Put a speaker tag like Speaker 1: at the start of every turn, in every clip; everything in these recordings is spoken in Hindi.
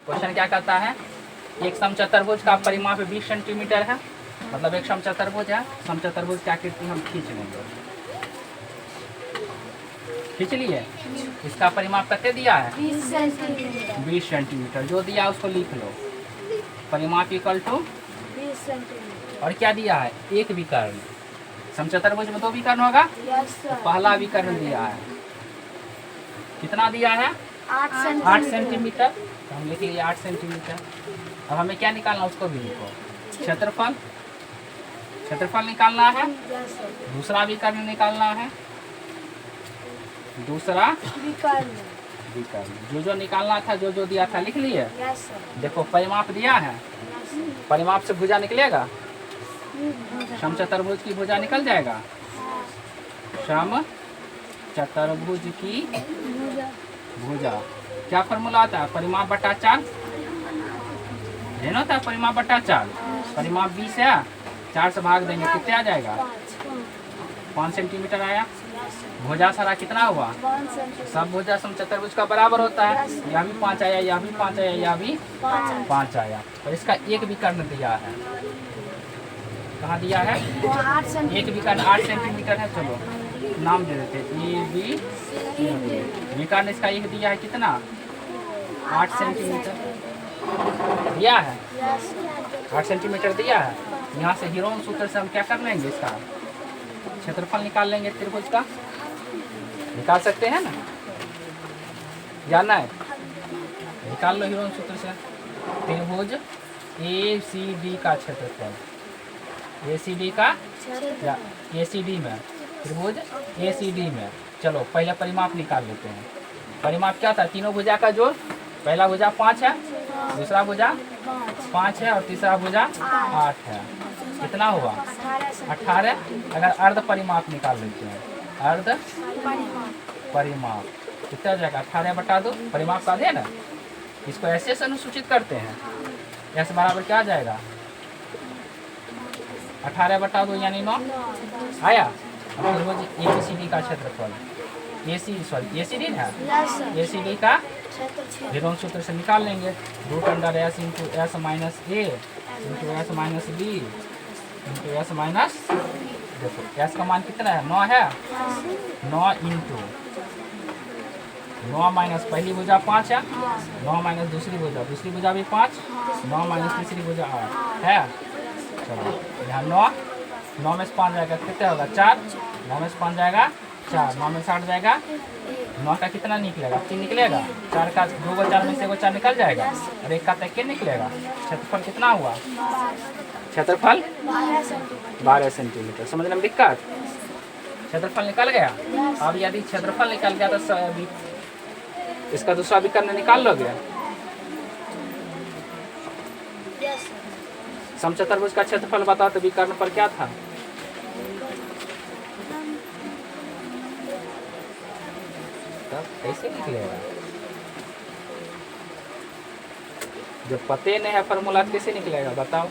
Speaker 1: क्वेश्चन क्या कहता है, एक समचतुर्भुज का परिमाप 20 सेंटीमीटर है, मतलब एक समचतुर्भुज है। समचतुर्भुज की आकृति हम खींच लेंगे, खींच लिए। इसका परिमाप कितने दिया है? 20 सेंटीमीटर। जो दिया उसको लिख लो, परिमाप इक्वल टू
Speaker 2: 20 सेंटीमीटर।
Speaker 1: और क्या दिया है? एक विकर्ण। समचतुर्भुज में 2 विकर्ण होगा, तो पहला विकर्ण दिया है, कितना दिया है? 8 सेंटीमीटर। तो हम लिख लिए 8 सेंटीमीटर। अब हमें क्या निकालना, उसको भी लिखो। क्षेत्रफल, क्षेत्रफल निकालना है। दूसरा विकर्ण निकालना है, दूसरा विकर्ण। जो निकालना था, जो दिया था लिख लिए। देखो परिमाप दिया है, परिमाप से भुजा निकलेगा, समचतुर्भुज की भुजा निकल जाएगा। समचतुर्भुज की भुजा क्या फॉर्मूला आता है? परिमाप बटा 4 होता है, परिमाप बटा 4। परिमाप 20 है, 4 से भाग देंगे, कितने आ जाएगा? 5 सेंटीमीटर आया। भुजा सारा कितना हुआ? सब भुजा समचतुर्भुज का बराबर होता है। यह भी 5 आया, यह भी 5 आया, यह भी 5 आया। और इसका एक विकर्ण दिया है, कहाँ दिया है? एक विकर्ण 8 सेंटीमीटर है। चलो नाम दे देते, ए बी सी डी। विकर्ण इसका एक दिया है, कितना? 8 सेंटीमीटर दिया है, 8 सेंटीमीटर दिया है। यहाँ से हीरोन सूत्र से हम क्या कर लेंगे, इसका क्षेत्रफल निकाल लेंगे त्रिभुज का। निकाल सकते हैं ना, या नहीं? निकाल लो हीरोन सूत्र से। त्रिभुज ए सी डी का क्षेत्रफल, ए सी डी का या ए सी डी में, त्रिभुज ए सी डी में। चलो पहले परिमाप निकाल लेते हैं। परिमाप क्या था? तीनों भुजा का जोड़। पहला भुजा 5 है, दूसरा भुजा 5 है और तीसरा भुजा 8 है। कितना हुआ? 18। अगर अर्ध परिमाप निकाल लेते हैं, अर्ध परिमाप कितना हो जाएगा? 18 बटा 2। परिमाप साधे ना, इसको ऐसे अनुसूचित करते हैं। एस बराबर क्या आ जाएगा? 18 बटा 2 यानी 9 आया। त्रिभुज एबीसीडी का क्षेत्रफल, ए सी डी है, ए सी डी का हीरोन सूत्र से निकाल लेंगे। Root under S into S minus A into S minus B into S minus, देखो एस का मान कितना है? 9 है। 9 इंटू 9 माइनस पहली भुजा 5 है, 9 माइनस दूसरी भुजा भी 5, 9 माइनस तीसरी भुजा 8 है। चलो यहाँ 9 में से 5 जाएगा, कितना होगा? 4। 9 में से 5 जाएगा 4, 9 में से 8 जाएगा 9 का कितना निकलेगा? 3 निकलेगा। 4 का 2 को 4 में से 4 निकल जाएगा और 1 का तक निकलेगा। क्षेत्रफल कितना हुआ? क्षेत्रफल 12 सेंटीमीटर। समझने में दिक्कत? क्षेत्रफल निकल गया। अब यदि क्षेत्रफल निकल गया तो इसका दूसरा विकर्ण निकाल लोगे। समचतुर्भुज का क्षेत्रफल बताओ तो विकर्ण पर क्या था? तब कैसे निकलेगा? जब पते नहीं है फॉर्मूला कैसे निकलेगा बताओ?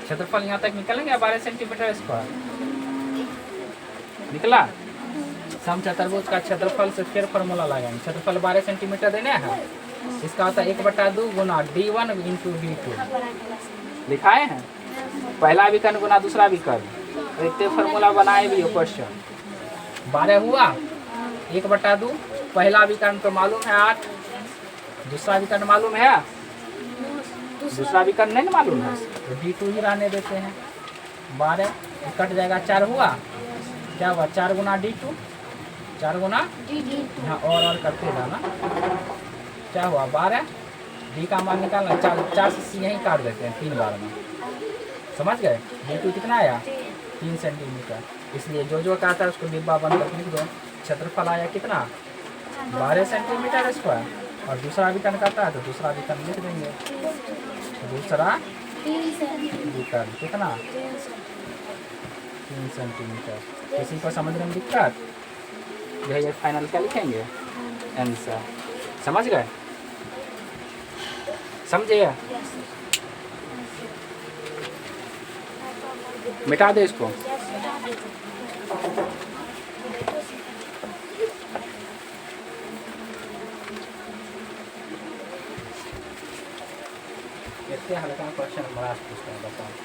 Speaker 1: क्षेत्रफल यहाँ तक निकलेंगे 12 सेंटीमीटर स्क्वायर निकला। समचतुर्भुज का क्षेत्रफल से फिर फॉर्मूला लगाएंगे। क्षेत्रफल 12 सेंटीमीटर देने हैं, इसका होता है 1/2 गुना D1 इंटू D2। लिखाए हैं पहला विकर्ण गुना दूसरा विकर्ण। इतने फॉर्मूला बनाए भी हो क्वेश्चन। 12 हुआ, 1/2। पहला विकर्ण तो मालूम है 8, दूसरा विकर्ण मालूम है, दूसरा विकर्ण नहीं मालूम है तो D2 ही रहने देते हैं। 12 कट जाएगा, 4 हुआ, क्या हुआ? 4 गुना D2, 4 गुना यहाँ और करते जाना। क्या हुआ? 12। D का मान निकालना, 4 से यहीं काट देते हैं 3 बार में। समझ गए? D2 कितना आया? 3 सेंटीमीटर। इसलिए जो कहता है उसको डिब्बा बंद करके लिख दो। क्षेत्रफल आया कितना? 12 सेंटीमीटर स्क्वायर। और दूसरा विकर्ण कहता है तो दूसरा विकर्ण लिख देंगे। दूसरा विकर्ण कितना? 3 सेंटीमीटर। किसी को समझने में दिक्कत? ये फाइनल क्या लिखेंगे? आंसर। समझ गए? समझे? मिटा दे इसको। इतने हल्का क्वेश्चन हमारा पूछता है बताओ।